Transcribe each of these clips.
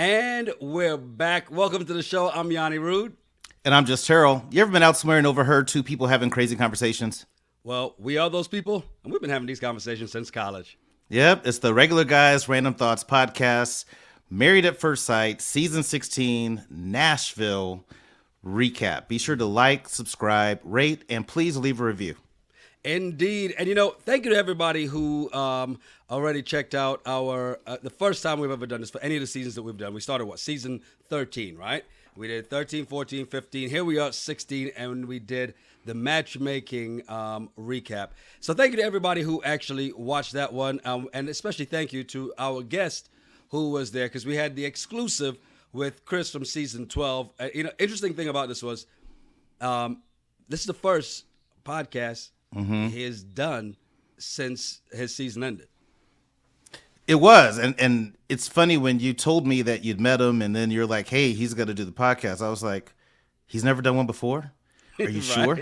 And we're back. Welcome to the show. I'm Yanni Rude. And I'm just Terrell. You ever been out somewhere and overheard two people having crazy conversations? Well, we are those people, and we've been having these conversations since college. Yep, it's the Regular Guys Random Thoughts podcast, Married at First Sight, Season 16, Nashville recap. Be sure to like, subscribe, rate, and please leave a review. Indeed. And, thank you to everybody who already checked out our the first time we've ever done this for any of the seasons that we've done. We started, season 13, right? We did 13, 14, 15. Here we are, 16, and we did the matchmaking recap. So thank you to everybody who actually watched that one, and especially thank you to our guest who was there, because we had the exclusive with Chris from season 12. Interesting thing about this was this is the first podcast he has done since his season ended. It was, and it's funny when you told me that you'd met him, and then you're like, "Hey, he's going to do the podcast." I was like, "He's never done one before? Are you sure?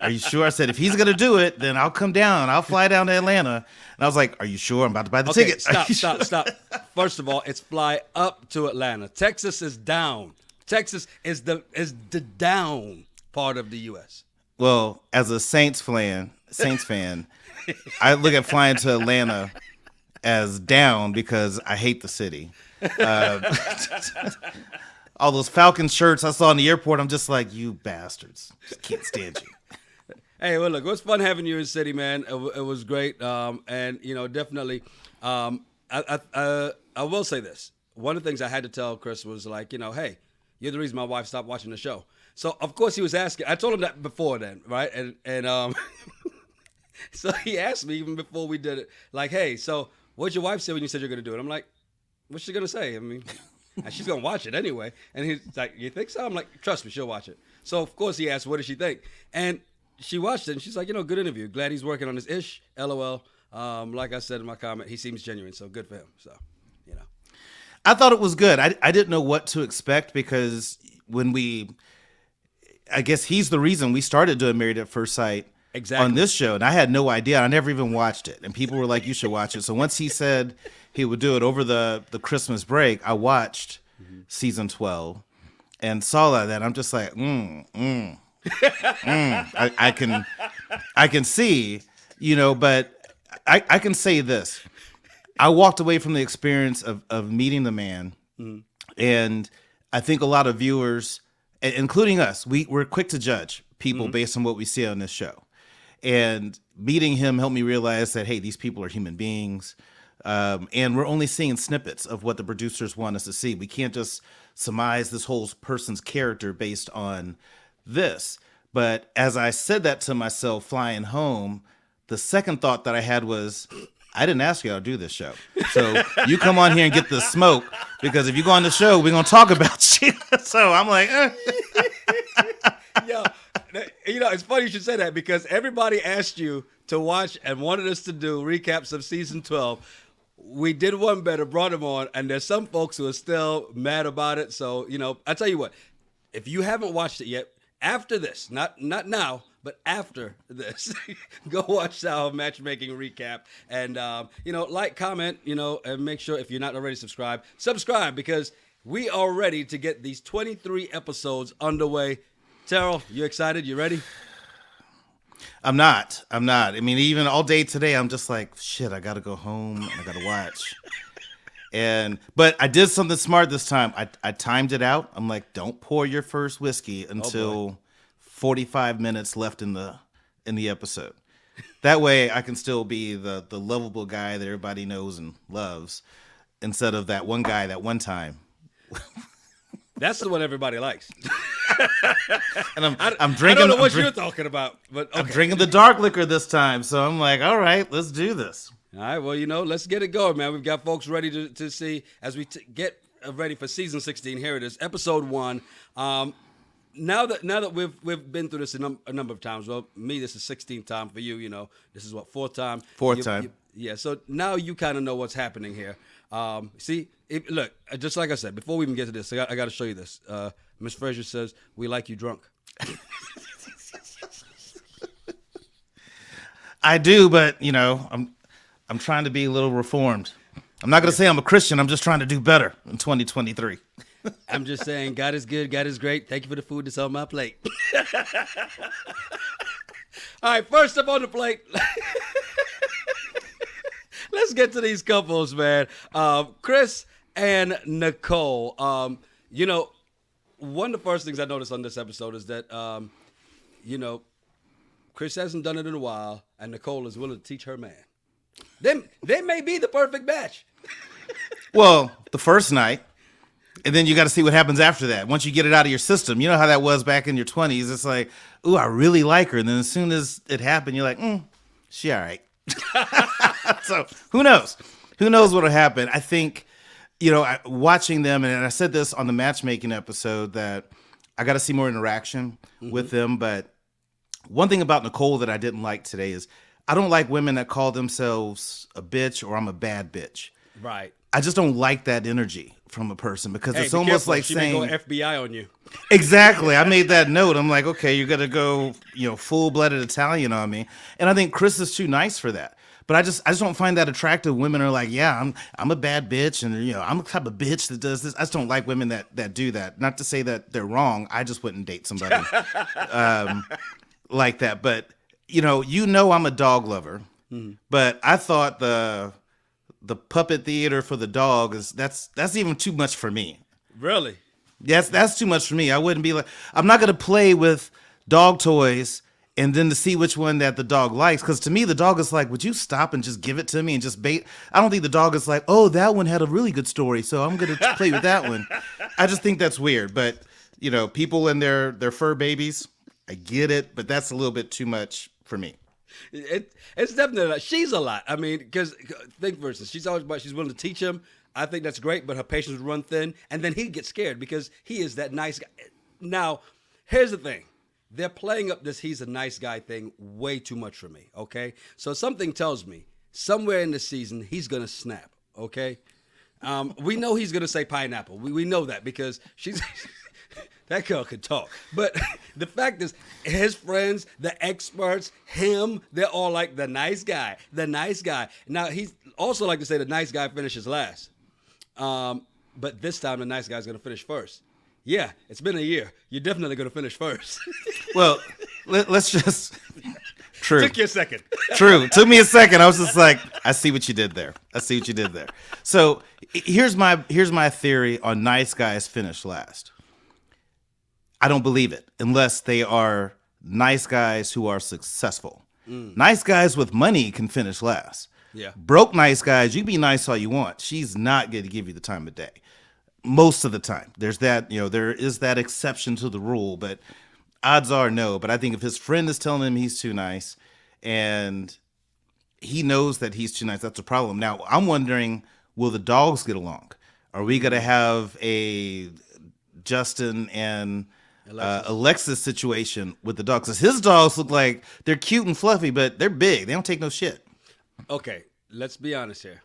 Are you sure?" I said, "If he's going to do it, then I'll come down. I'll fly down to Atlanta." And I was like, "Are you sure? I'm about to buy the ticket." Stop. First of all, it's fly up to Atlanta. Texas is down. Texas is the down part of the U.S. Well, as a Saints fan, I look at flying to Atlanta as down because I hate the city. All those Falcon shirts I saw in the airport, I'm just like, you bastards. Just can't stand you. Hey, well, look, it was fun having you in the city, man. It was great. And, definitely, I will say this. One of the things I had to tell Chris was like, hey, you're the reason my wife stopped watching the show. So, of course, he was asking. I told him that before then, right? And so he asked me even before we did it, like, hey, so what'd your wife say when you said you're going to do it? I'm like, what's she going to say? I mean, she's going to watch it anyway. And he's like, you think so? I'm like, trust me, she'll watch it. So, of course, he asked, what did she think? And she watched it, and she's like, good interview. Glad he's working on his ish, LOL. Like I said in my comment, he seems genuine, so good for him. So, I thought it was good. I didn't know what to expect because I guess he's the reason we started doing Married at First Sight on this show, and I had no idea. I never even watched it, and people were like, you should watch it. So once he said he would do it over the Christmas break, I watched season 12 and saw that. I'm just like, I can see, but I can say this. I walked away from the experience of meeting the man, and I think a lot of viewers, including us, we're quick to judge people based on what we see on this show. And meeting him helped me realize that, hey, these people are human beings, and we're only seeing snippets of what the producers want us to see. We can't just surmise this whole person's character based on this. But as I said that to myself flying home, the second thought that I had was, I didn't ask you to do this show. So you come on here and get the smoke, because if you go on the show, we're going to talk about you. So I'm like, Yo, it's funny you should say that, because everybody asked you to watch and wanted us to do recaps of season 12. We did one better, brought them on, and there's some folks who are still mad about it. So, I tell you what, if you haven't watched it yet, after this, not now, but after this, go watch our matchmaking recap and, like, comment, and make sure if you're not already subscribe, because we are ready to get these 23 episodes underway. Terrell, you excited? You ready? I'm not. I mean, even all day today, I'm just like, shit, I got to go home and I got to watch. But I did something smart this time. I timed it out. I'm like, don't pour your first whiskey until 45 minutes left in the episode. That way I can still be the lovable guy that everybody knows and loves, instead of that one guy that one time. That's the one everybody likes. And I'm drinking. I don't know what you're talking about, but okay. I'm drinking the dark liquor this time, so I'm like, all right, let's do this. All right, well, let's get it going, man. We've got folks ready to see as we get ready for season 16. Here it is, episode 1. Now that we've been through this a number of times. Well, me, this is 16th time for you. This is what, fourth time. Time. Yeah. So now you kind of know what's happening here. Look, just like I said before we even get to this, I got to show you this. Miss Frazier says we like you drunk. I do, but I'm trying to be a little reformed. I'm not going to say I'm a Christian. I'm just trying to do better in 2023. I'm just saying, God is good. God is great. Thank you for the food that's on my plate. All right, first up on the plate. Let's get to these couples, man. Chris and Nicole. One of the first things I noticed on this episode is that, Chris hasn't done it in a while, and Nicole is willing to teach her man. They may be the perfect match. Well, the first night, and then you got to see what happens after that. Once you get it out of your system, you know how that was back in your 20s. It's like, ooh, I really like her. And then as soon as it happened, you're like, she all right. So who knows? Who knows what will happen? I think, watching them, and I said this on the matchmaking episode, that I got to see more interaction with them. But one thing about Nicole that I didn't like today is I don't like women that call themselves a bitch or I'm a bad bitch. Right. I just don't like that energy from a person because it's almost like she saying may go FBI on you. Exactly. I made that note. I'm like, okay, you're gonna go, full-blooded Italian on me, and I think Chris is too nice for that. But I just don't find that attractive. Women are like, yeah, I'm a bad bitch, and I'm the type of bitch that does this. I just don't like women that do that. Not to say that they're wrong. I just wouldn't date somebody like that. But I'm a dog lover, but I thought the puppet theater for the dog that's even too much for me. Really? Yes, that's too much for me. I wouldn't be like, I'm not gonna play with dog toys and then to see which one that the dog likes. Because to me, the dog is like, would you stop and just give it to me and just bait? I don't think the dog is like, oh, that one had a really good story, so I'm gonna play with that one. I just think that's weird. But people and their fur babies, I get it, but that's a little bit too much for me. It's definitely she's a lot. I mean, because think for instance, she's willing to teach him. I think that's great, but her patience would run thin, and then he'd get scared because he is that nice guy. Now, here's the thing: they're playing up this "he's a nice guy" thing way too much for me. Okay, so something tells me somewhere in the season he's gonna snap. Okay, we know he's gonna say pineapple. We know that because she's. That girl could talk. But the fact is, his friends, the experts, him, they're all like the nice guy. Now, he's also like to say the nice guy finishes last. But this time, the nice guy's going to finish first. Yeah, it's been a year. You're definitely going to finish first. Well, let's just... True. Took you a second. True. Took me a second. I was just like, I see what you did there. So here's my theory on nice guys finish last. I don't believe it unless they are nice guys who are successful. Nice guys with money can finish last. Yeah. Broke nice guys, you can be nice all you want. She's not going to give you the time of day. Most of the time. There's that, there is that exception to the rule, but odds are no. But I think if his friend is telling him he's too nice and he knows that he's too nice, that's a problem. Now, I'm wondering, will the dogs get along? Are we going to have a Justin and Alexis situation with the dogs? Because his dogs look like they're cute and fluffy, but they're big. They don't take no shit. Okay, let's be honest here.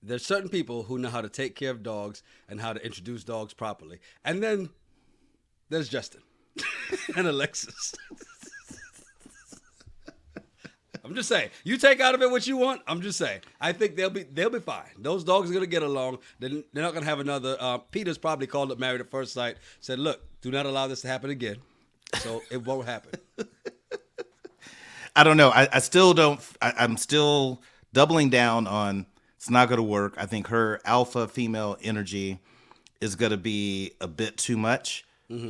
There's certain people who know how to take care of dogs and how to introduce dogs properly. And then there's Justin and Alexis. I'm just saying. You take out of it what you want. I'm just saying. I think they'll be fine. Those dogs are gonna get along. They're not gonna have another. Peter's probably called it Married at First Sight. Said, "Look, do not allow this to happen again." So it won't happen. I don't know. I still don't. I'm still doubling down on it's not gonna work. I think her alpha female energy is gonna be a bit too much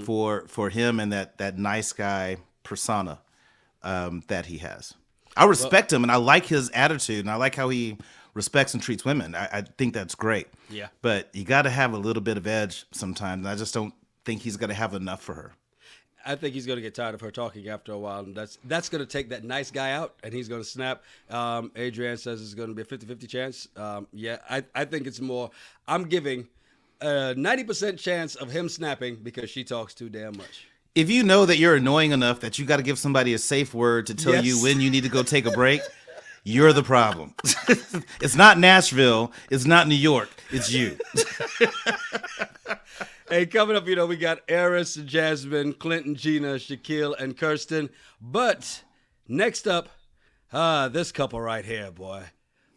for him and that nice guy persona that he has. I respect him, and I like his attitude, and I like how he respects and treats women. I think that's great. Yeah. But you got to have a little bit of edge sometimes, and I just don't think he's going to have enough for her. I think he's going to get tired of her talking after a while, and that's going to take that nice guy out, and he's going to snap. Adrienne says it's going to be a 50-50 chance. I think it's more. I'm giving a 90% chance of him snapping because she talks too damn much. If you know that you're annoying enough that you got to give somebody a safe word to tell you when you need to go take a break, you're the problem. It's not Nashville. It's not New York. It's you. Hey, coming up, we got Airris Jasmine, Clint Gina, Shaquille, and Kirsten. But next up, this couple right here, boy.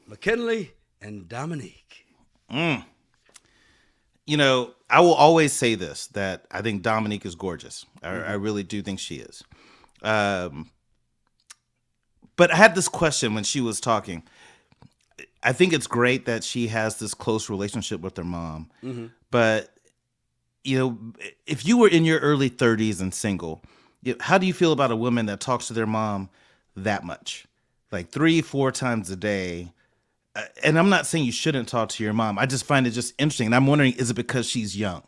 Mackinley and Domynique. You know, I will always say this, that I think Domynique is gorgeous. I really do think she is. But I had this question when she was talking. I think it's great that she has this close relationship with her mom. But, you know, if you were in your early 30s and single, how do you feel about a woman that talks to their mom that much? Like 3-4 times a day. And I'm not saying you shouldn't talk to your mom. I just find it just interesting. And I'm wondering, is it because she's young?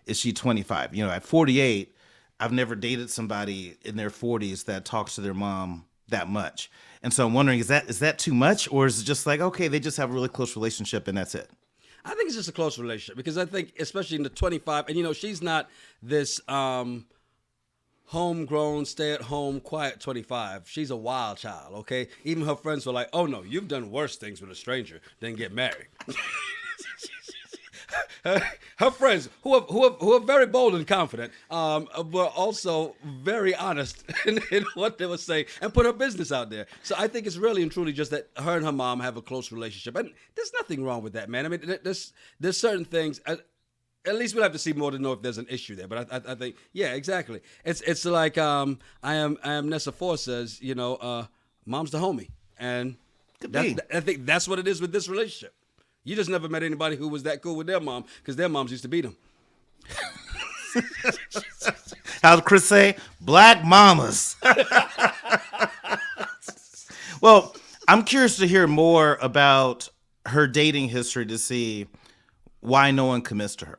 Is she 25? You know, at 48, I've never dated somebody in their 40s that talks to their mom that much. And so I'm wondering, is that too much? Or is it just like, okay, they just have a really close relationship and that's it? I think it's just a close relationship because I think, especially in the 25, and, you know, she's not this homegrown, stay-at-home, quiet 25. She's a wild child, okay? Even her friends were like, oh, no, you've done worse things with a stranger than get married. Her friends, who are very bold and confident, were also very honest in what they were saying and put her business out there. So I think it's really and truly just that her and her mom have a close relationship. And there's nothing wrong with that, man. I mean, there's certain things... At least we'll have to see more to know if there's an issue there. But I think, yeah, exactly. It's like I am Nessa Four says, you know, mom's the homie. And I think that's what it is with this relationship. You just never met anybody who was that cool with their mom because their moms used to beat them. How did Chris say? Black mamas. Well, I'm curious to hear more about her dating history to see why no one commits to her.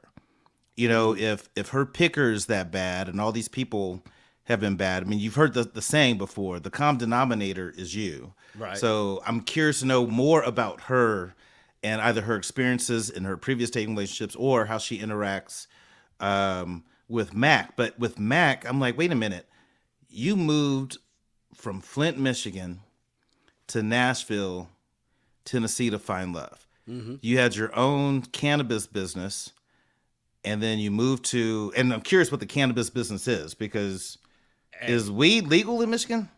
You know, if her picker is that bad and all these people have been bad. I mean, you've heard the saying before, the common denominator is you. Right. So I'm curious to know more about her and either her experiences in her previous dating relationships or how she interacts with Mac. But with Mac, I'm like, wait a minute. You moved from Flint, Michigan to Nashville, Tennessee to find love. You had your own cannabis business, and then you moved to, and I'm curious what the cannabis business is, because is weed legal in Michigan?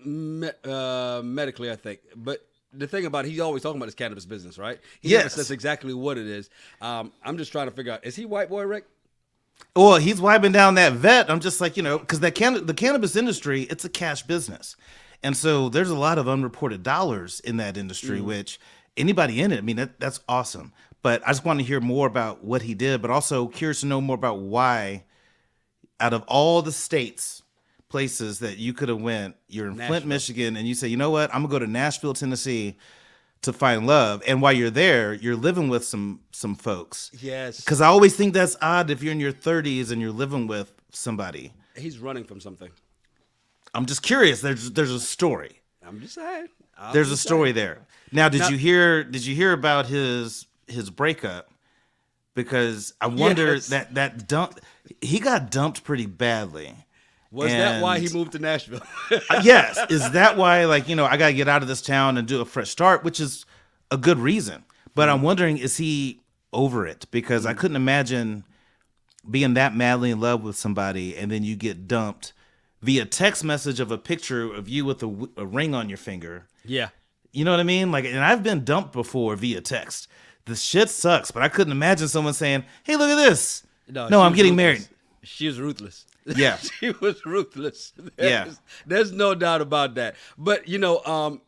Medically, I think. But the thing about it, he's always talking about his cannabis business, right? He Yes. never says exactly what it is. I'm just trying to figure out, is he white boy, Rick? Well, he's wiping down that vet. I'm just like, you know, because the cannabis industry, it's a cash business. And so there's a lot of unreported dollars in that industry, which anybody in it, I mean, that's awesome. But I just want to hear more about what he did, but also curious to know more about why, out of all the places that you could have went, you're in Flint, Michigan, and you say, you know what, I'm going to go to Nashville, Tennessee to find love. And while you're there, you're living with some folks. Yes. Because I always think that's odd if you're in your 30s and you're living with somebody. He's running from something. I'm just curious. There's a story. I'm just saying. There's a story there. Now, did you hear about his breakup? Because I wonder that dump. He got dumped pretty badly. Was that why he moved to Nashville? Yes. Is that why, like, you know, I got to get out of this town and do a fresh start, which is a good reason. But I'm wondering, is he over it? Because I couldn't imagine being that madly in love with somebody and then you get dumped via text message of a picture of you with a ring on your finger. Yeah. You know what I mean? Like, and I've been dumped before via text. The shit sucks, but I couldn't imagine someone saying, hey, look at this. No, I'm getting married. She was ruthless. Yeah. She was ruthless. There's no doubt about that. But, you know,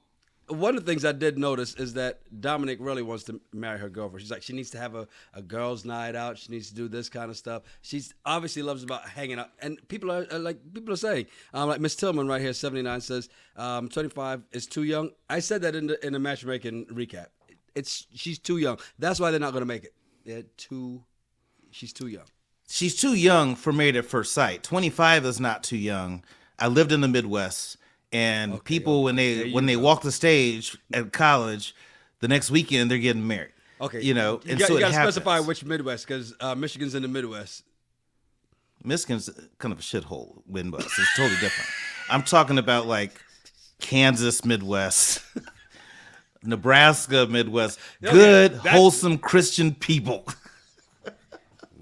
one of the things I did notice is that Domynique really wants to marry her girlfriend. She's like, she needs to have a girls' night out. She needs to do this kind of stuff. She's obviously loves about hanging out. And people are saying, like Miss Tillman right here, 79, says 25 is too young. I said that in the matchmaking recap. She's too young. That's why they're not going to make it. She's too young. She's too young for Married at First Sight. 25 is not too young. I lived in the Midwest, and people when they walk the stage at college, the next weekend they're getting married. Okay, you know, and so you got to specify which Midwest, because Michigan's in the Midwest. Michigan's kind of a shithole Midwest. It's totally different. I'm talking about like Kansas Midwest, Nebraska Midwest, good, wholesome Christian people.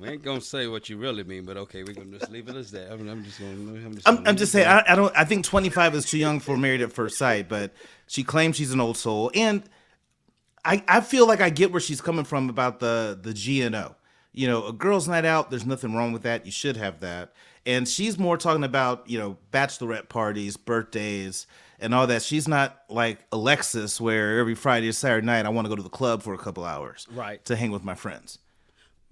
We ain't gonna say what you really mean, but okay, we're gonna just leave it as that. I'm just saying. I think 25 is too young for Married at First Sight, but she claims she's an old soul, and I feel like I get where she's coming from about the GNO. A girls' night out, there's nothing wrong with that. You should have that. And she's more talking about, bachelorette parties, birthdays, and all that. She's not like Alexis, where every Friday or Saturday night, I want to go to the club for a couple hours to hang with my friends.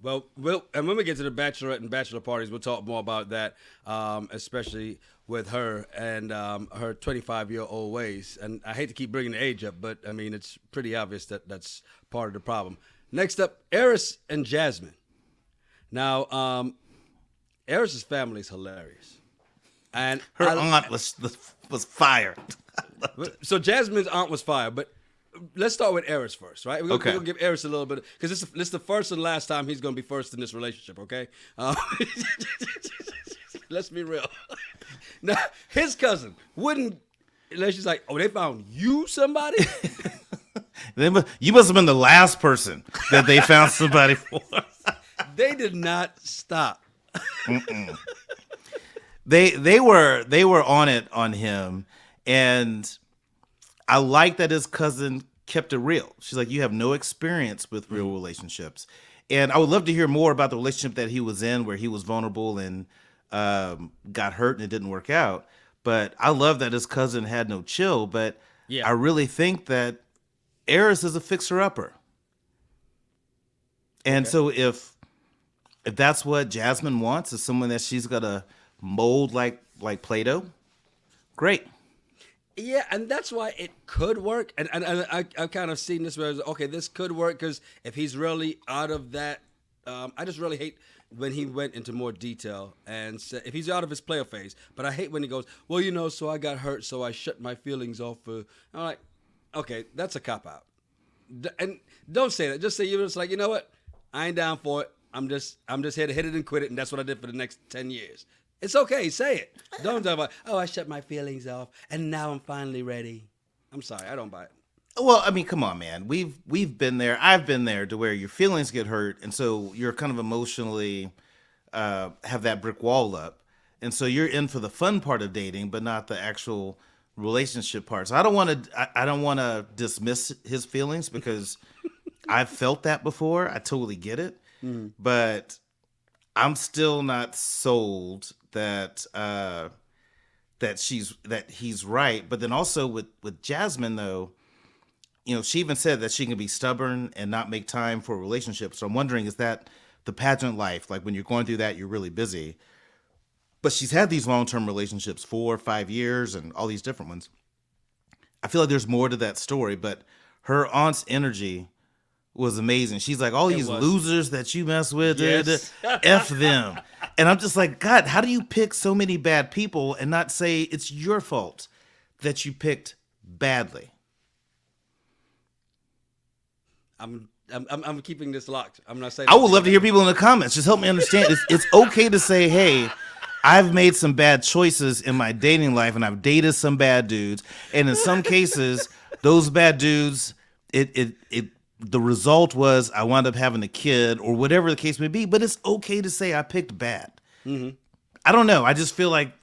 Well, and when we get to the bachelorette and bachelor parties, we'll talk more about that, especially with her and her 25-year-old ways. And I hate to keep bringing the age up, but, I mean, it's pretty obvious that that's part of the problem. Next up, Airris and Jasmine. Now, Airris' family is hilarious. And her aunt was fired. So Jasmine's aunt was fired, but let's start with Airris first, right? We're going to give Airris a little bit, because this is the first and last time he's going to be first in this relationship, okay? Let's be real. Now, his cousin wouldn't, unless she's like, oh, they found you somebody? You must have been the last person that they found somebody for. They did not stop. They were on it on him, and I like that his cousin kept it real. She's like, you have no experience with real relationships. And I would love to hear more about the relationship that he was in, where he was vulnerable and got hurt and it didn't work out. But I love that his cousin had no chill. But I really think that Airris is a fixer-upper. And so if that's what Jasmine wants, is someone that she's got to mold like Play-Doh, great. Yeah, and that's why it could work. And I've kind of seen this where, okay, this could work, because if he's really out of that, I just really hate when he went into more detail and said, if he's out of his player phase. But I hate when he goes, well, so I got hurt, so I shut my feelings off. I'm like, okay, that's a cop-out. And don't say that. Just say, you're just like, you know what? I ain't down for it. I'm just here to hit it and quit it, and that's what I did for the next 10 years. It's okay. Say it. Don't talk about, I shut my feelings off, and now I'm finally ready. I'm sorry. I don't buy it. Well, I mean, come on, man. We've been there. I've been there, to where your feelings get hurt, and so you're kind of emotionally have that brick wall up, and so you're in for the fun part of dating, but not the actual relationship part. So I don't want to dismiss his feelings, because I've felt that before. I totally get it, but I'm still not sold that he's right. But then also with Jasmine, though, she even said that she can be stubborn and not make time for a relationship. So I'm wondering, is that the pageant life? Like, when you're going through that, you're really busy. But she's had these long-term relationships, 4 or 5 years, and all these different ones. I feel like there's more to that story, but her aunt's energy was amazing. She's like, all these losers that you mess with, yes. F them. And I'm just like, God, how do you pick so many bad people and not say it's your fault that you picked badly? I'm keeping this locked. I'm not saying. I would love to hear people in the comments. Just help me understand. It's okay to say, hey, I've made some bad choices in my dating life, and I've dated some bad dudes. And in some cases, those bad dudes, the result was I wound up having a kid, or whatever the case may be. But it's okay to say I picked bad. Mm-hmm. I don't know. I just feel like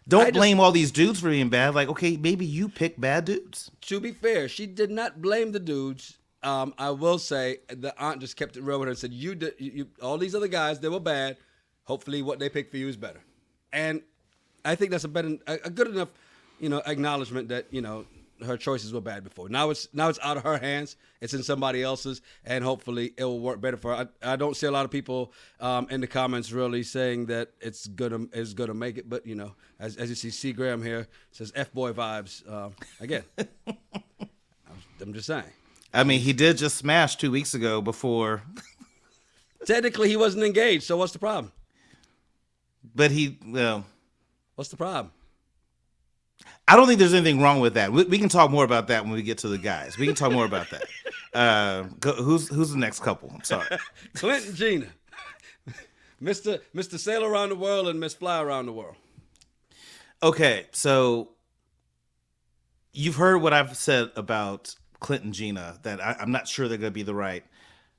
don't blame all these dudes for being bad. Like, okay, maybe you picked bad dudes. To be fair, she did not blame the dudes. I will say the aunt just kept it real with her and said, you all these other guys, they were bad. Hopefully what they picked for you is better. And I think that's a good enough, acknowledgement that, her choices were bad before. Now it's out of her hands. It's in somebody else's, and hopefully it will work better for her. I don't see a lot of people in the comments really saying that it's gonna make it, but as you see, C. Graham here says F-boy vibes. Again, I'm just saying. I mean, he did just smash 2 weeks ago before. Technically, he wasn't engaged, so what's the problem? But what's the problem? I don't think there's anything wrong with that. We can talk more about that when we get to the guys. We can talk more about that. Who's the next couple? I'm sorry. Clint and Gina. Mr. Sail Around the World and Miss Fly Around the World. Okay, so you've heard what I've said about Clint and Gina, that I'm not sure they're going to be the right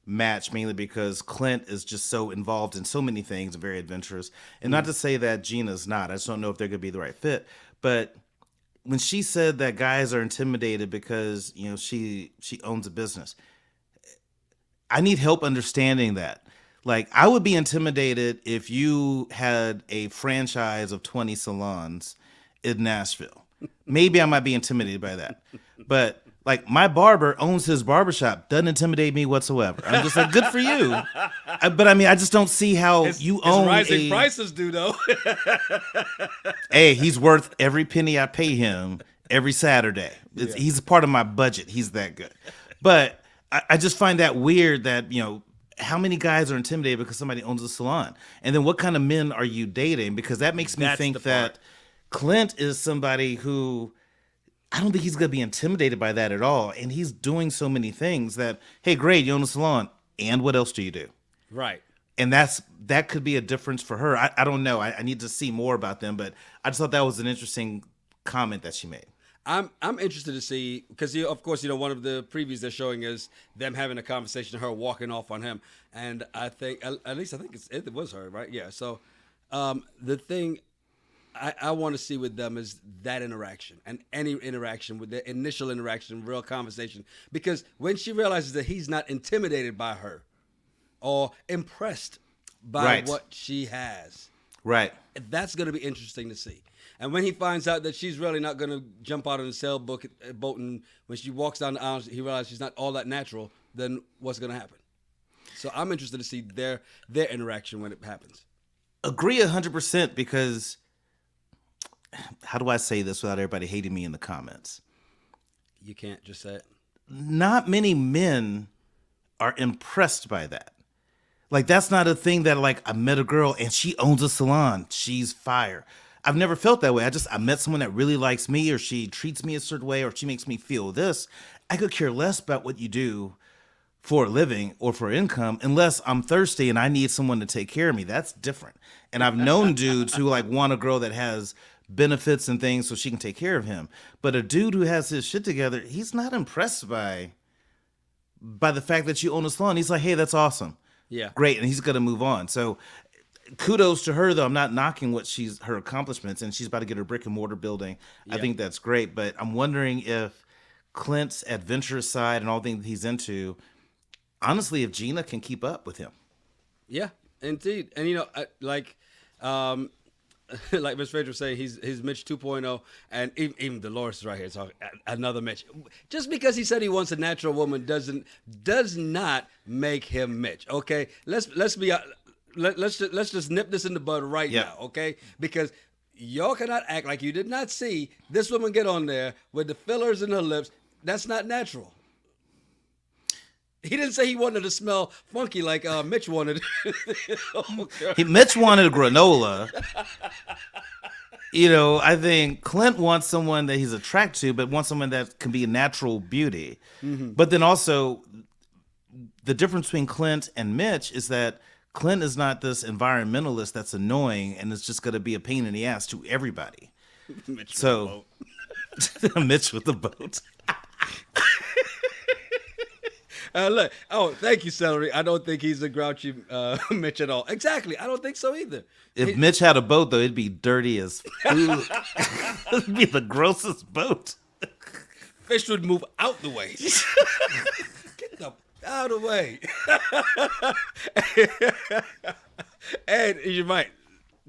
match, mainly because Clint is just so involved in so many things and very adventurous. And not to say that Gina's not. I just don't know if they're going to be the right fit. But when she said that guys are intimidated because, she owns a business, I need help understanding that. Like, I would be intimidated if you had a franchise of 20 salons in Nashville. Maybe I might be intimidated by that. But like, my barber owns his barbershop. Doesn't intimidate me whatsoever. I'm just like, good for you. But I mean, I just don't see how you own rising prices do, though. Hey, he's worth every penny I pay him every Saturday. He's a part of my budget. He's that good. But I just find that weird that, how many guys are intimidated because somebody owns a salon? And then what kind of men are you dating? Because that makes me think that Clint is somebody who, I don't think he's going to be intimidated by that at all. And he's doing so many things that, hey, great, you own a salon. And what else do you do? Right. And that could be a difference for her. I don't know. I need to see more about them. But I just thought that was an interesting comment that she made. I'm interested to see, because of course, one of the previews they're showing is them having a conversation, her walking off on him, and I think at least I think it was her, right? Yeah. So the thing I want to see with them is that interaction, and any interaction with the initial interaction, real conversation, because when she realizes that he's not intimidated by her or impressed by what she has, right? That's going to be interesting to see. And when he finds out that she's really not going to jump out on the sailboat, and when she walks down the aisle, he realizes she's not all that natural, then what's going to happen? So I'm interested to see their interaction when it happens. Agree 100%, because how do I say this without everybody hating me in the comments? You can't just say it. Not many men are impressed by that. Like, that's not a thing that, like, I met a girl and she owns a salon. She's fire. I've never felt that way. I met someone that really likes me, or she treats me a certain way, or she makes me feel this. I could care less about what you do for a living or for income, unless I'm thirsty and I need someone to take care of me. That's different. And I've known dudes who like want a girl that has benefits and things so she can take care of him. But a dude who has his shit together, he's not impressed by the fact that you own a salon. He's like, hey, that's awesome. Yeah. Great. And he's going to move on. So kudos to her, though. I'm not knocking her accomplishments, and she's about to get her brick and mortar building. Yeah. I think that's great. But I'm wondering if Clint's adventurous side and all the things he's into, honestly, if Gina can keep up with him. Yeah, indeed. And, like Miss Phaedra was saying, he's Mitch 2.0, and even Dolores is right here talking another Mitch. Just because he said he wants a natural woman does not make him Mitch. Okay, let's just nip this in the bud right now. Okay, because y'all cannot act like you did not see this woman get on there with the fillers in her lips. That's not natural. He didn't say he wanted to smell funky like Mitch wanted. Mitch wanted granola. I think Clint wants someone that he's attracted to, but wants someone that can be a natural beauty. Mm-hmm. But then also, the difference between Clint and Mitch is that Clint is not this environmentalist that's annoying and it's just going to be a pain in the ass to everybody. Mitch with the boat. Mitch with the boat. Look, thank you, Celery. I don't think he's a grouchy Mitch at all. Exactly. I don't think so either. If Mitch had a boat, though, it'd be dirty as food. It'd be the grossest boat. Fish would move out the way. Get the out of the way. And you're right.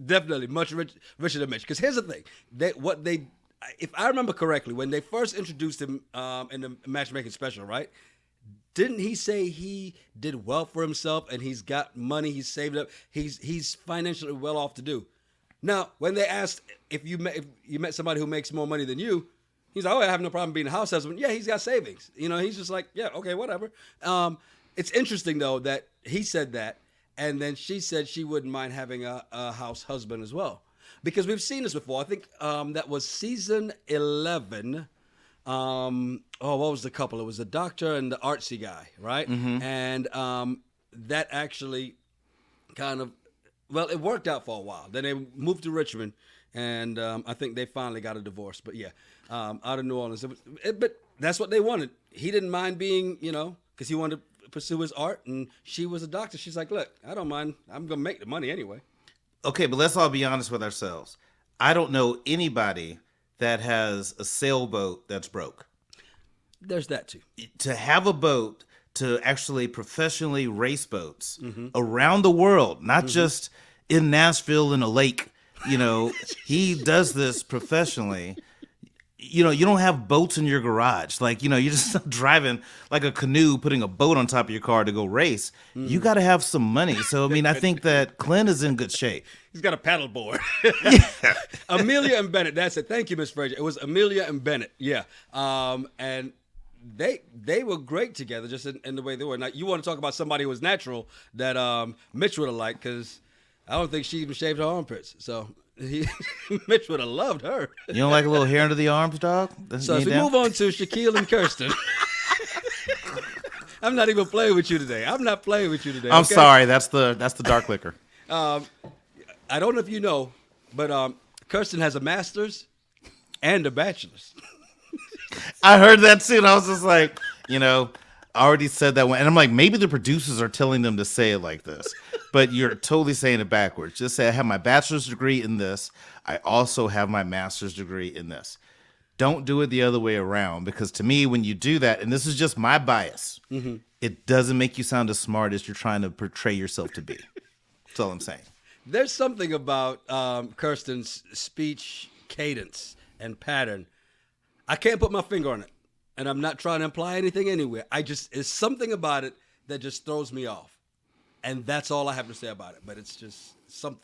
Definitely much richer than Mitch. Because here's the thing. If I remember correctly, when they first introduced him in the matchmaking special, right? Didn't he say he did well for himself and he's got money, he's saved up, he's financially well off to do? Now, when they asked if you met somebody who makes more money than you, he's like, I have no problem being a house husband. Yeah, he's got savings. He's just like, yeah, okay, whatever. It's interesting, though, that he said that, and then she said she wouldn't mind having a house husband as well. Because we've seen this before. I think that was season 11. What was the couple? It was the doctor and the artsy guy, right? Mm-hmm. And that actually kind of, it worked out for a while. Then they moved to Richmond, and I think they finally got a divorce. But yeah, out of New Orleans. But that's what they wanted. He didn't mind being, because he wanted to pursue his art, and she was a doctor. She's like, look, I don't mind. I'm going to make the money anyway. Okay, but let's all be honest with ourselves. I don't know anybody that has a sailboat that's broke. There's that too. To have a boat to actually professionally race boats around the world, not just in Nashville in a lake. He does this professionally. You don't have boats in your garage. Like, you're just driving like a canoe, putting a boat on top of your car to go race. You got to have some money. So, I think that Clint is in good shape. He's got a paddle board. Amelia and Bennett. That's it. Thank you, Miss Frazier. It was Amelia and Bennett. Yeah. And they were great together just in the way they were. Now, you want to talk about somebody who was natural that Mitch would have liked, because I don't think she even shaved her armpits. So Mitch would have loved her. You don't like a little hair under the arms, dog? So as we move on to Shaquille and Kirsten. I'm not even playing with you today. I'm not playing with you today. I'm sorry. That's the dark liquor. I don't know if you know, but Kirsten has a master's and a bachelor's. I heard that too, and I was just like, I already said that one. And I'm like, maybe the producers are telling them to say it like this. But you're totally saying it backwards. Just say, I have my bachelor's degree in this. I also have my master's degree in this. Don't do it the other way around, because to me, when you do that, and this is just my bias, it doesn't make you sound as smart as you're trying to portray yourself to be. That's all I'm saying. There's something about Kirsten's speech cadence and pattern. I can't put my finger on it, and I'm not trying to imply anything anywhere. It's something about it that just throws me off. And that's all I have to say about it. But it's just something.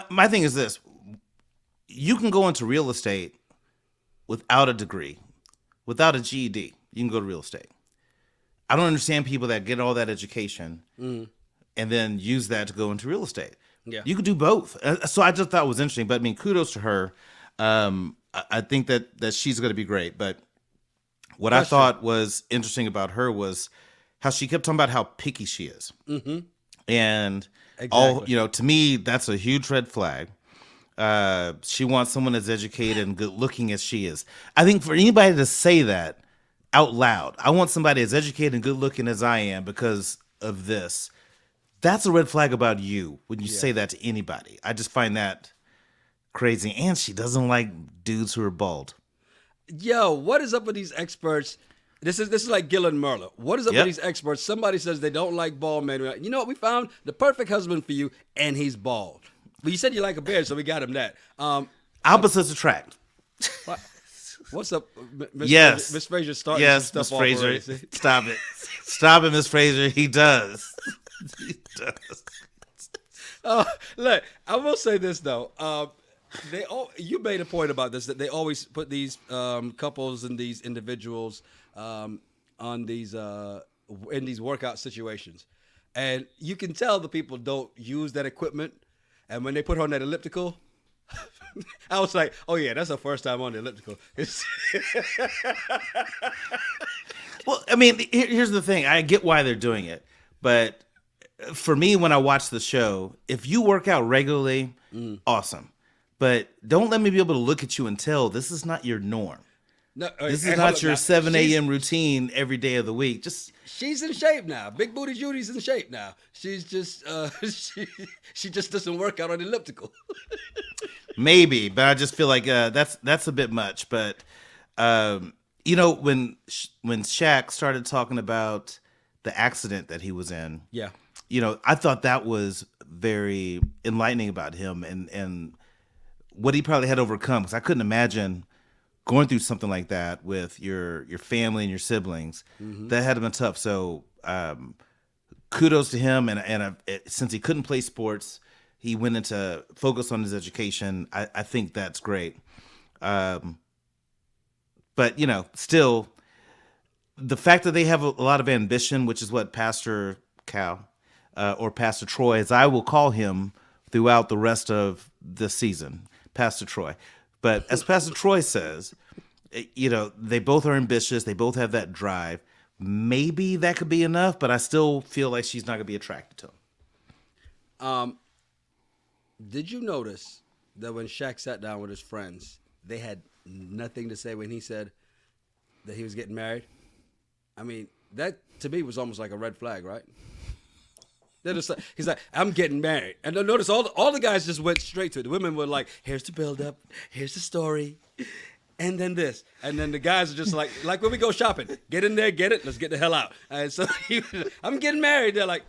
My thing is this. You can go into real estate without a degree, without a GED. You can go to real estate. I don't understand people that get all that education and then use that to go into real estate. Yeah. You could do both. So I just thought it was interesting. But, kudos to her. I think that she's going to be great. But what I thought was interesting about her was how she kept talking about how picky she is. And to me, that's a huge red flag. She wants someone as educated and good looking as she is. I think for anybody to say that out loud, I want somebody as educated and good looking as I am because of this. That's a red flag about you when you say that to anybody. I just find that crazy. And she doesn't like dudes who are bald. Yo, what is up with these experts? This is like Gillen Merler. What is up with these experts? Somebody says they don't like bald men. You know what? We found the perfect husband for you, and he's bald. But you said you like a beard, so we got him that. Opposites attract. What's up, Miss Yes. Miss Frazier starting Yes, some stuff Miss Frazier. Already. Stop it. Stop it, Miss Frazier. He does. He does. Look, I will say this, though. You made a point about this, that they always put these couples and these individuals on these in these workout situations, and you can tell the people don't use that equipment. And when they put her on that elliptical, I was like, "Oh yeah, that's her first time on the elliptical." Well, here's the thing. I get why they're doing it, but for me, when I watch the show, if you work out regularly, awesome. But don't let me be able to look at you and tell this is not your norm. No, this is not your 7 a.m. routine every day of the week. She's in shape now. Big Booty Judy's in shape now. She's just she just doesn't work out on the elliptical. Maybe, but I just feel like that's a bit much. But when Shaq started talking about the accident that he was in, I thought that was very enlightening about him and what he probably had overcome, because I couldn't imagine going through something like that with your family and your siblings. That had been tough. So kudos to him. And since he couldn't play sports, he went into focus on his education. I think that's great. But, still, the fact that they have a lot of ambition, which is what Pastor Cal or Pastor Troy, as I will call him throughout the rest of the season, Pastor Troy. But as Pastor Troy says, they both are ambitious. They both have that drive. Maybe that could be enough, but I still feel like she's not going to be attracted to him. Did you notice that when Shaq sat down with his friends, they had nothing to say when he said that he was getting married? That to me was almost like a red flag, right? They're just like, he's like, I'm getting married. And then notice all the guys just went straight to it. The women were like, here's the build-up, here's the story, and then this. And then the guys are just like when we go shopping, get in there, get it, let's get the hell out. And so I'm getting married. They're like,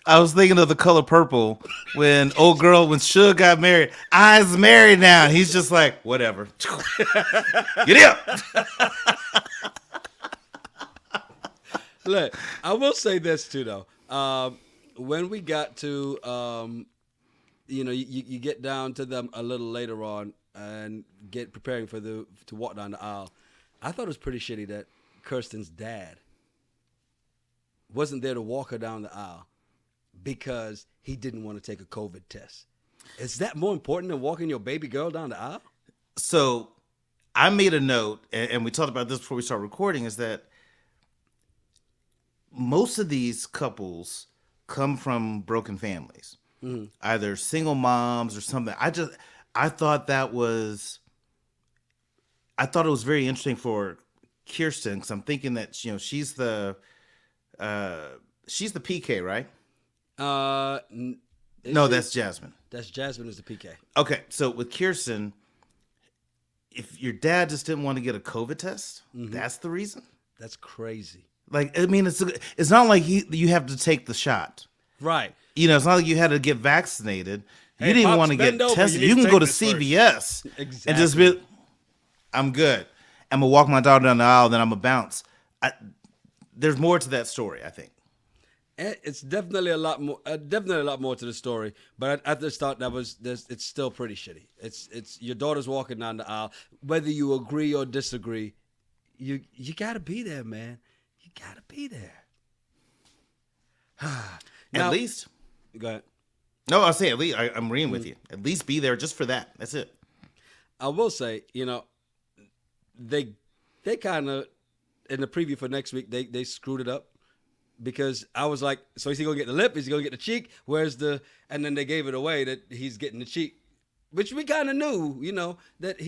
I was thinking of The Color Purple when Suge got married. I's married now. And he's just like, whatever. Get up. Look, I will say this too, though. When we got to, you get down to them a little later on and get preparing to walk down the aisle. I thought it was pretty shitty that Kirsten's dad wasn't there to walk her down the aisle because he didn't want to take a COVID test. Is that more important than walking your baby girl down the aisle? So I made a note, and we talked about this before we started recording, is that most of these couples come from broken families, either single moms or something. I thought it was very interesting for Kirsten, because I'm thinking that she's the PK, right? No, that's Jasmine. That's Jasmine is the PK. Okay, so with Kirsten, if your dad just didn't want to get a COVID test, that's the reason. That's crazy. Like, I mean, it's not like you have to take the shot. Right. It's not like you had to get vaccinated. Hey, you didn't Pops, want to get over. tested. You You can go to this CVS Exactly. and just be, I'm good. I'm going to walk my daughter down the aisle, then I'm going to bounce. There's more to that story, I think. It's definitely a lot more to the story, but I just thought it's still pretty shitty. It's your daughter's walking down the aisle. Whether you agree or disagree, you got to be there, man. You got to be there. Now, at least. Go ahead. No, I'll say at least. I'm agreeing with you. At least be there just for that. That's it. I will say, they kind of, in the preview for next week, they screwed it up. Because I was like, so is he going to get the lip? Is he going to get the cheek? And then they gave it away that he's getting the cheek. Which we kind of knew, that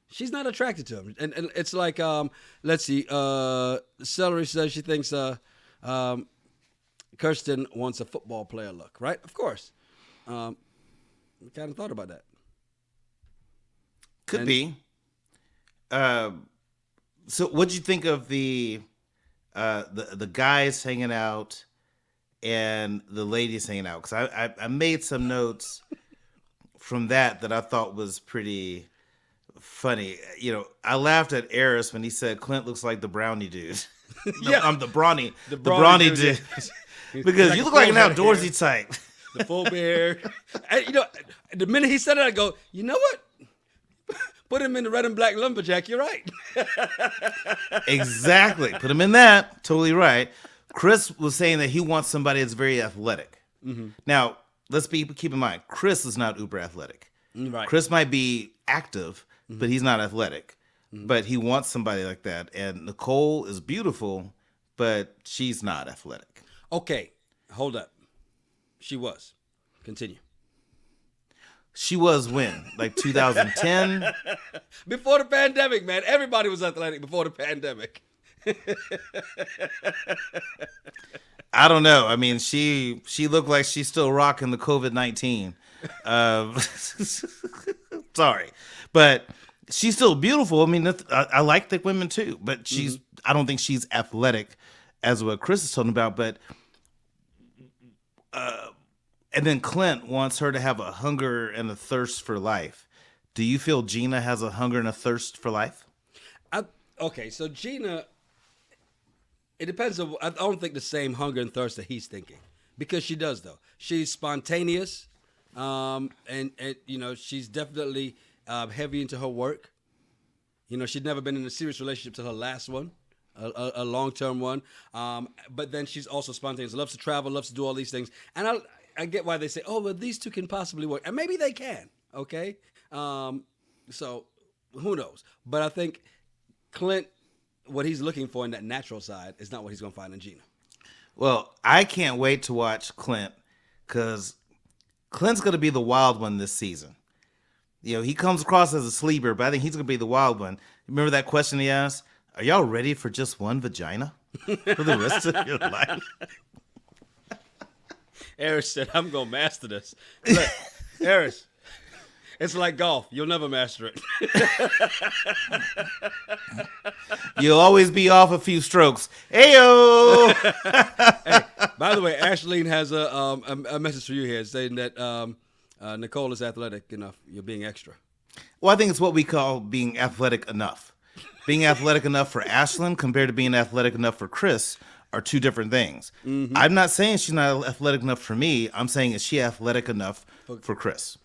she's not attracted to him. And it's like, let's see, Celery says she thinks Kirsten wants a football player look, right? Of course. We kind of thought about that. Could be. So what'd you think of the guys hanging out and the ladies hanging out? Because I made some notes from that I thought was pretty funny. I laughed at Airris when he said Clint looks like the brownie dude. I'm the brawny dude. Because like you look like an outdoorsy type. The full beard. And, the minute he said it, I go, you know what? Put him in the red and black lumberjack. You're right. Exactly. Put him in that. Totally right. Chris was saying that he wants somebody that's very athletic. Mm-hmm. Now, let's keep in mind, Chris is not uber athletic. Right. Chris might be active, but he's not athletic. Mm-hmm. But he wants somebody like that. And Nicole is beautiful, but she's not athletic. Okay. Hold up. She was. Continue. She was when? Like 2010? Before the pandemic, man. Everybody was athletic before the pandemic. I don't know. I mean, she looked like she's still rocking the COVID-19. Sorry. But she's still beautiful. I mean, I like thick women too. But I don't think she's athletic as what Chris is talking about. But and then Clint wants her to have a hunger and a thirst for life. Do you feel Gina has a hunger and a thirst for life? Okay, so Gina, it depends on, I don't think the same hunger and thirst that he's thinking. Because she does, though. She's spontaneous, and she's definitely heavy into her work. She'd never been in a serious relationship till her last one, a long-term one. But then she's also spontaneous, loves to travel, loves to do all these things. And I get why they say, oh, well, these two can possibly work. And maybe they can, okay? So who knows? But I think Clint, what he's looking for in that natural side is not what he's going to find in Gina. Well, I can't wait to watch Clint because Clint's going to be the wild one this season. He comes across as a sleeper, but I think he's going to be the wild one. Remember that question he asked? Are y'all ready for just one vagina? for the rest of your life. Airris said, I'm going to master this. Look, Airris, it's like golf. You'll never master it. You'll always be off a few strokes. Ayo! Hey, by the way, Ashleen has a message for you here saying that Nicole is athletic enough. You're being extra. Well, I think it's what we call being athletic enough. Being athletic enough for Ashlyn compared to being athletic enough for Chris are two different things. Mm-hmm. I'm not saying she's not athletic enough for me. I'm saying, is she athletic enough for Chris?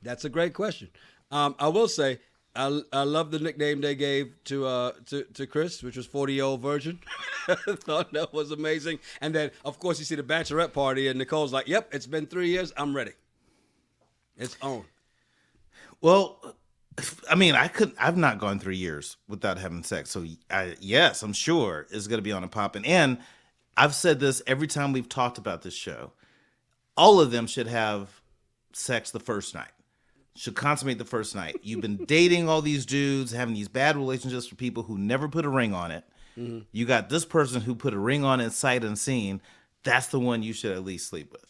That's a great question. I will say, I love the nickname they gave to Chris, which was 40-year-old virgin. I thought that was amazing. And then, of course, you see the bachelorette party, and Nicole's like, yep, it's been 3 years. I'm ready. It's on. Well, I mean, I've not gone 3 years without having sex. So, yes, I'm sure it's going to be on a poppin'. And I've said this every time we've talked about this show. All of them should have sex the first night. Should consummate the first night. You've been dating all these dudes, having these bad relationships with people who never put a ring on it. Mm-hmm. You got this person who put a ring on it sight unseen. That's the one you should at least sleep with.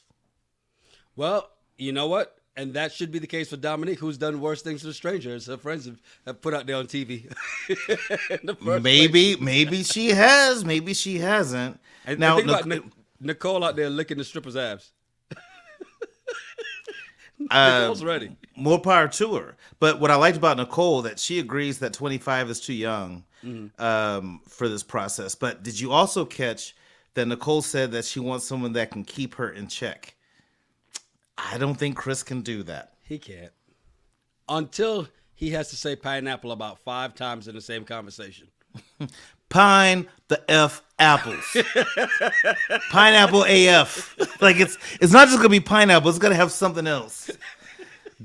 Well, you know what? And that should be the case for Domynique, who's done worse things to the strangers her friends have put out there on TV. Maybe she has. Maybe she hasn't. And now, think about Nicole out there licking the stripper's abs. Nicole's ready. More power to her. But what I liked about Nicole, that she agrees that 25 is too young for this process. But did you also catch that Nicole said that she wants someone that can keep her in check? I don't think Chris can do that. He can't. Until he has to say pineapple about 5 times in the same conversation. Pine the F apples. Pineapple AF. Like it's not just gonna be pineapple, it's gonna have something else.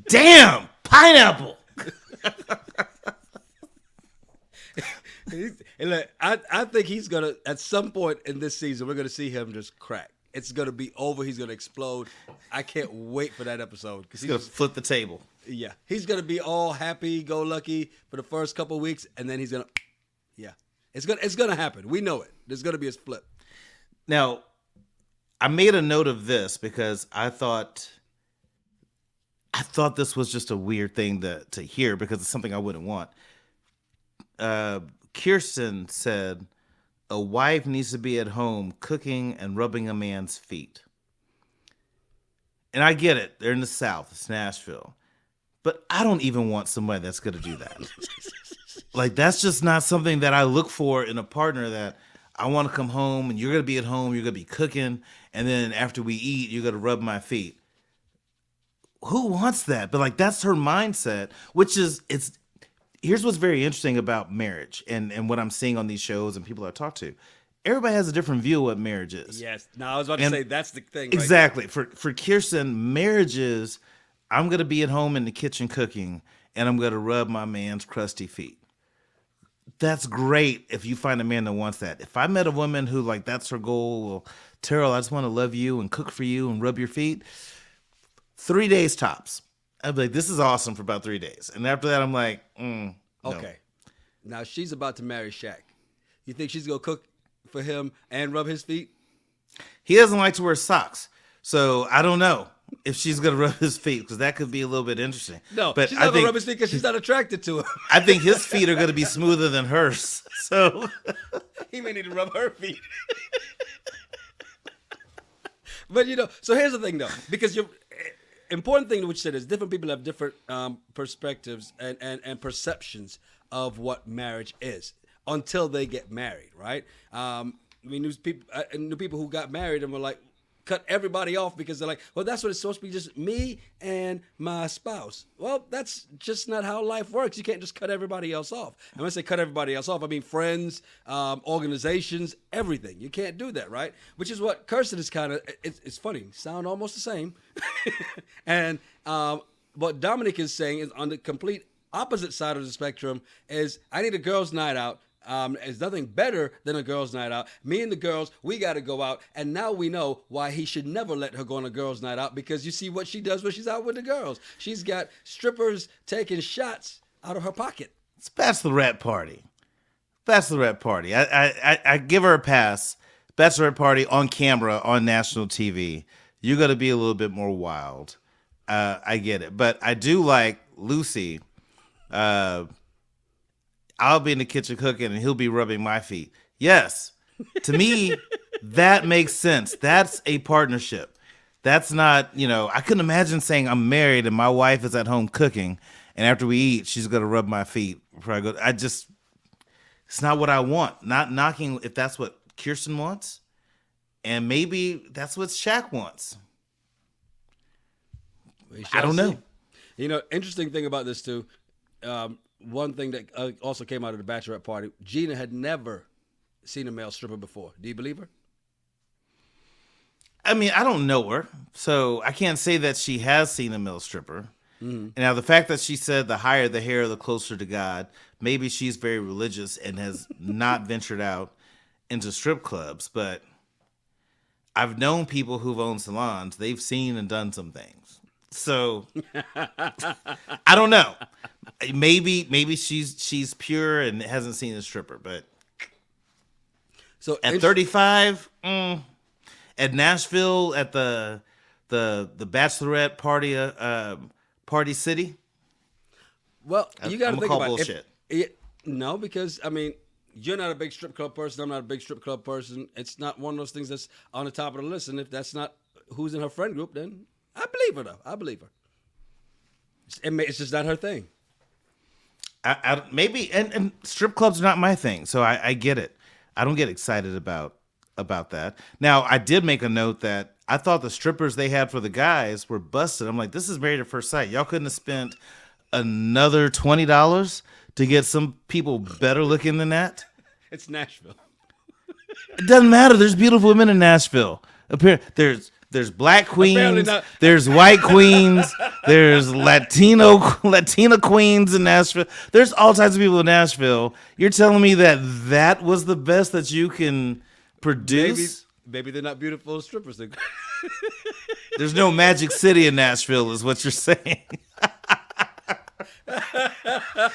Damn, pineapple. I think he's gonna, at some point in this season, we're gonna see him just crack. It's going to be over. He's going to explode. I can't wait for that episode. He's going to flip the table. Yeah. He's going to be all happy-go-lucky for the first couple of weeks, and then he's going to, yeah. It's going to happen. We know it. There's going to be a flip. Now, I made a note of this because I thought this was just a weird thing to hear because it's something I wouldn't want. Kirsten said, a wife needs to be at home cooking and rubbing a man's feet. And I get it. They're in the South. It's Nashville. But I don't even want somebody that's going to do that. Like, that's just not something that I look for in a partner, that I want to come home and you're going to be at home, you're going to be cooking, and then after we eat, you're going to rub my feet. Who wants that? But, like, that's her mindset, which is, here's what's very interesting about marriage and what I'm seeing on these shows and people I talk to. Everybody has a different view of what marriage is. Yes. Now, I was about to say that's the thing. Exactly. Right? For Kirsten, marriage is, I'm going to be at home in the kitchen cooking and I'm going to rub my man's crusty feet. That's great if you find a man that wants that. If I met a woman who, like, that's her goal, well, Terrell, I just want to love you and cook for you and rub your feet, 3 days tops. I'd be like, this is awesome for about 3 days. And after that, I'm like, no. Okay. Now, she's about to marry Shaq. You think she's going to cook for him and rub his feet? He doesn't like to wear socks. So I don't know if she's going to rub his feet, because that could be a little bit interesting. No, but she's not going to rub his feet because she's not attracted to him. I think his feet are going to be smoother than hers. So he may need to rub her feet. But, so here's the thing, though, because important thing which you said is different people have different perspectives and perceptions of what marriage is until they get married, right? We knew people who got married and were like, cut everybody off because they're like, well, that's what it's supposed to be, just me and my spouse. Well, that's just not how life works. You can't just cut everybody else off. And when I say cut everybody else off, I mean friends, organizations, everything. You can't do that, right? Which is what Kirsten is kind of, it's funny, sound almost the same. And what Domynique is saying is on the complete opposite side of the spectrum is, I need a girls' night out. There's nothing better than a girls' night out. Me and the girls, we got to go out. And now we know why he should never let her go on a girls' night out, because you see what she does when she's out with the girls. She's got strippers taking shots out of her pocket. It's Bachelorette party. Bachelorette party. I give her a pass. Bachelorette party on camera on national TV. You're gonna be a little bit more wild. I get it, but I do like Lucy. I'll be in the kitchen cooking, and he'll be rubbing my feet. Yes, to me, that makes sense. That's a partnership. That's not, I couldn't imagine saying I'm married and my wife is at home cooking, and after we eat, she's gonna rub my feet before I go. It's not what I want. Not knocking if that's what Kirsten wants, and maybe that's what Shaq wants. I don't know. Interesting thing about this too. One thing that also came out of the bachelorette party, Gina had never seen a male stripper before. Do you believe her? I mean, I don't know her, so I can't say that she has seen a male stripper. Mm-hmm. Now, the fact that she said the higher the hair, the closer to God, maybe she's very religious and has not ventured out into strip clubs. But I've known people who've owned salons. They've seen and done some things. So I don't know. Maybe she's pure and hasn't seen a stripper. But so at 35, at Nashville, at the Bachelorette party city. Well, you got to think about bullshit. No, because I mean, you're not a big strip club person. I'm not a big strip club person. It's not one of those things that's on the top of the list. And if that's not who's in her friend group, then I believe her, though. I believe her. It's just not her thing. Maybe, and strip clubs are not my thing, so I get it. I don't get excited about that. Now, I did make a note that I thought the strippers they had for the guys were busted. I'm like, this is Married at First Sight. Y'all couldn't have spent another $20 to get some people better looking than that? It's Nashville. It doesn't matter. There's beautiful women in Nashville. There's black queens, there's white queens, there's Latina queens in Nashville. There's all types of people in Nashville. You're telling me that was the best that you can produce? Maybe they're not beautiful strippers. There's no Magic City in Nashville, is what you're saying.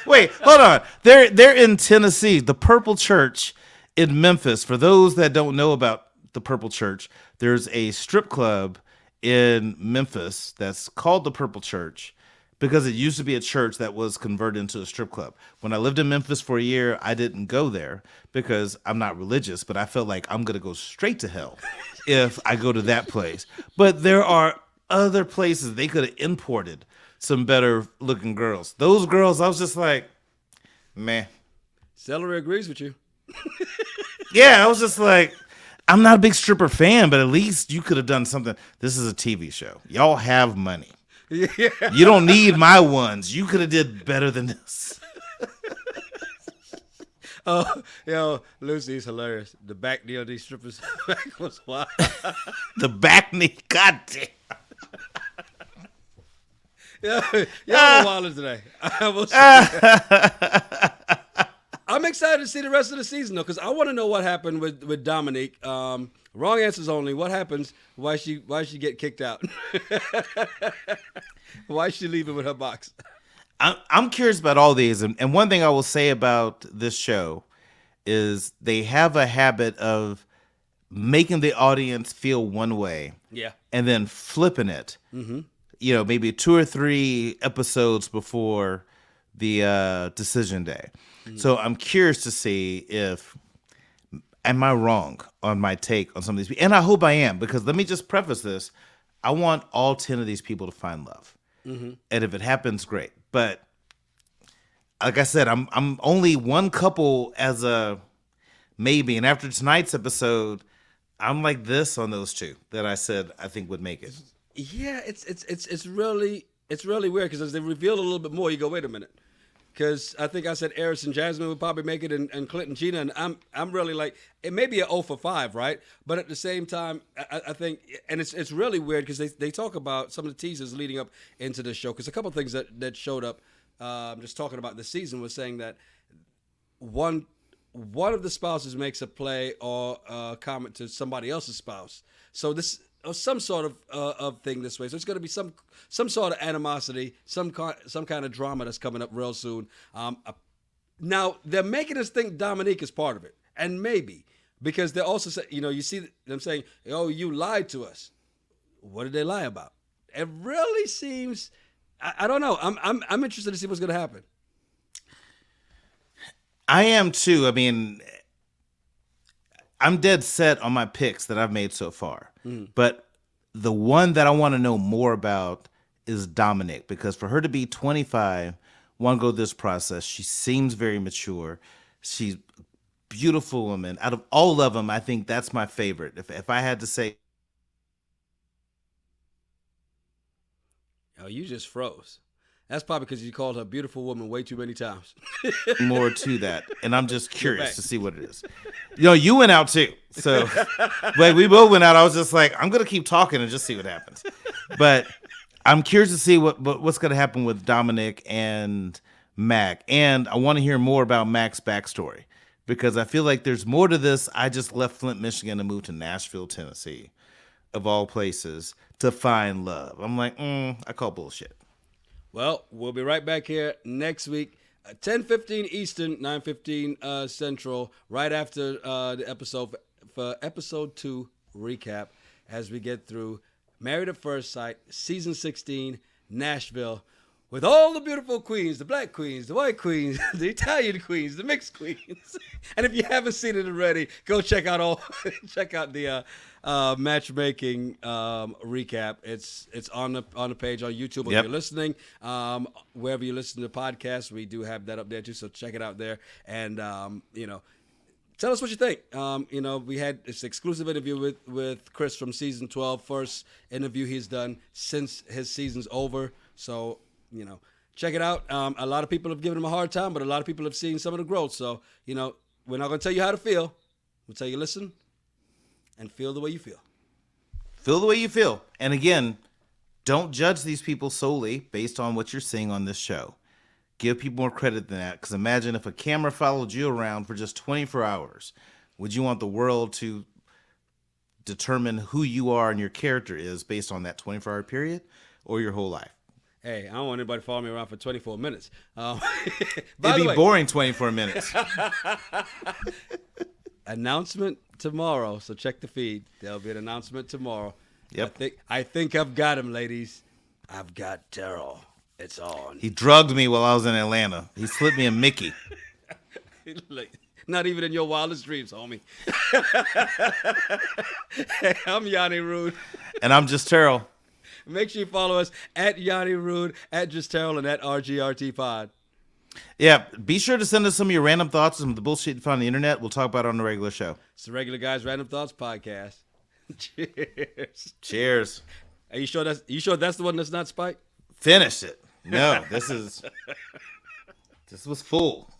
Wait, hold on. They're in Tennessee. The Purple Church in Memphis. For those that don't know about the Purple Church, there's a strip club in Memphis that's called the Purple Church because it used to be a church that was converted into a strip club. When I lived in Memphis for a year, I didn't go there because I'm not religious, but I felt like I'm going to go straight to hell if I go to that place. But there are other places they could have imported some better looking girls. Those girls, I was just like, man. Celery agrees with you. Yeah, I was just like, I'm not a big stripper fan, but at least you could have done something. This is a TV show. Y'all have money. Yeah. You don't need my ones. You could have did better than this. Oh, Lucy's hilarious. The back knee of these strippers was wild. The back knee, goddamn. Y'all are wild today. I'm excited to see the rest of the season, though, because I want to know what happened with Domynique. Wrong answers only. What happens? Why she get kicked out? Why is she leaving with her box? I'm curious about all these, and one thing I will say about this show is they have a habit of making the audience feel one way, and then flipping it. Mm-hmm. Maybe 2 or 3 episodes before the decision day. Mm-hmm. So I'm curious to see if, am I wrong on my take on some of these people? And I hope I am, because let me just preface this. I want all 10 of these people to find love. Mm-hmm. And if it happens, great. But like I said, I'm only one couple as a maybe. And after tonight's episode, I'm like this on those 2 that I said I think would make it. Yeah, it's really weird because as they reveal a little bit more, you go, wait a minute, because I think I said Airris Jasmine would probably make it, and Clint Gina, and I'm really like, it may be an 0 for 5, right? But at the same time, I think, and it's really weird because they talk about some of the teasers leading up into the show, because a couple of things that showed up, just talking about the season, was saying that one of the spouses makes a play or a comment to somebody else's spouse, so this. Or some sort of thing this way. So it's going to be some sort of animosity, some kind of drama that's coming up real soon. Now, they're making us think Domynique is part of it. And maybe. Because they're also saying, you see them saying, oh, you lied to us. What did they lie about? It really seems, I don't know. I'm interested to see what's going to happen. I am too. I mean, I'm dead set on my picks that I've made so far. But the one that I want to know more about is Domynique, because for her to be 25, want to go this process, she seems very mature. She's a beautiful woman. Out of all of them, I think that's my favorite. If I had to say. Oh, you just froze. That's probably because you called her beautiful woman way too many times. More to that. And I'm just curious to see what it is. You went out too. So, but we both went out. I was just like, I'm going to keep talking and just see what happens. But I'm curious to see what's going to happen with Domynique and Mac. And I want to hear more about Mac's backstory, because I feel like there's more to this. I just left Flint, Michigan to move to Nashville, Tennessee, of all places, to find love. I'm like, I call bullshit. Well, we'll be right back here next week, 10:15 Eastern, 9:15 Central, right after the episode for episode 2 recap, as we get through Married at First Sight, season 16, Nashville, with all the beautiful queens, the black queens, the white queens, the Italian queens, the mixed queens. And if you haven't seen it already, go check out the matchmaking recap. It's on the page on YouTube. If you're listening, wherever you listen to podcasts, we do have that up there too. So check it out there, and tell us what you think. We had this exclusive interview with Chris from season 12, first interview he's done since his season's over. So check it out. A lot of people have given him a hard time, but a lot of people have seen some of the growth. So we're not going to tell you how to feel. We'll tell you listen and feel the way you feel. Feel the way you feel. And again, don't judge these people solely based on what you're seeing on this show. Give people more credit than that. Because imagine if a camera followed you around for just 24 hours. Would you want the world to determine who you are and your character is based on that 24-hour period or your whole life? Hey, I don't want anybody to follow me around for 24 minutes. It'd be boring 24 minutes. Announcement tomorrow, so check the feed. There'll be an announcement tomorrow. Yep. I think I've got him, ladies. I've got Daryl. It's on. He drugged me while I was in Atlanta. He slipped me a Mickey. Not even in your wildest dreams, homie. Hey, I'm Yanni Rude. And I'm Just Terrell. Make sure you follow us at Yanni Rude, at Just Terrell, and at RGRTPod. Yeah, be sure to send us some of your random thoughts, some of the bullshit you find on the internet. We'll talk about it on the regular show. It's the Regular Guys Random Thoughts podcast. Cheers. Cheers. Are you sure that's the one that's not Spike? Finish it. No, this was full.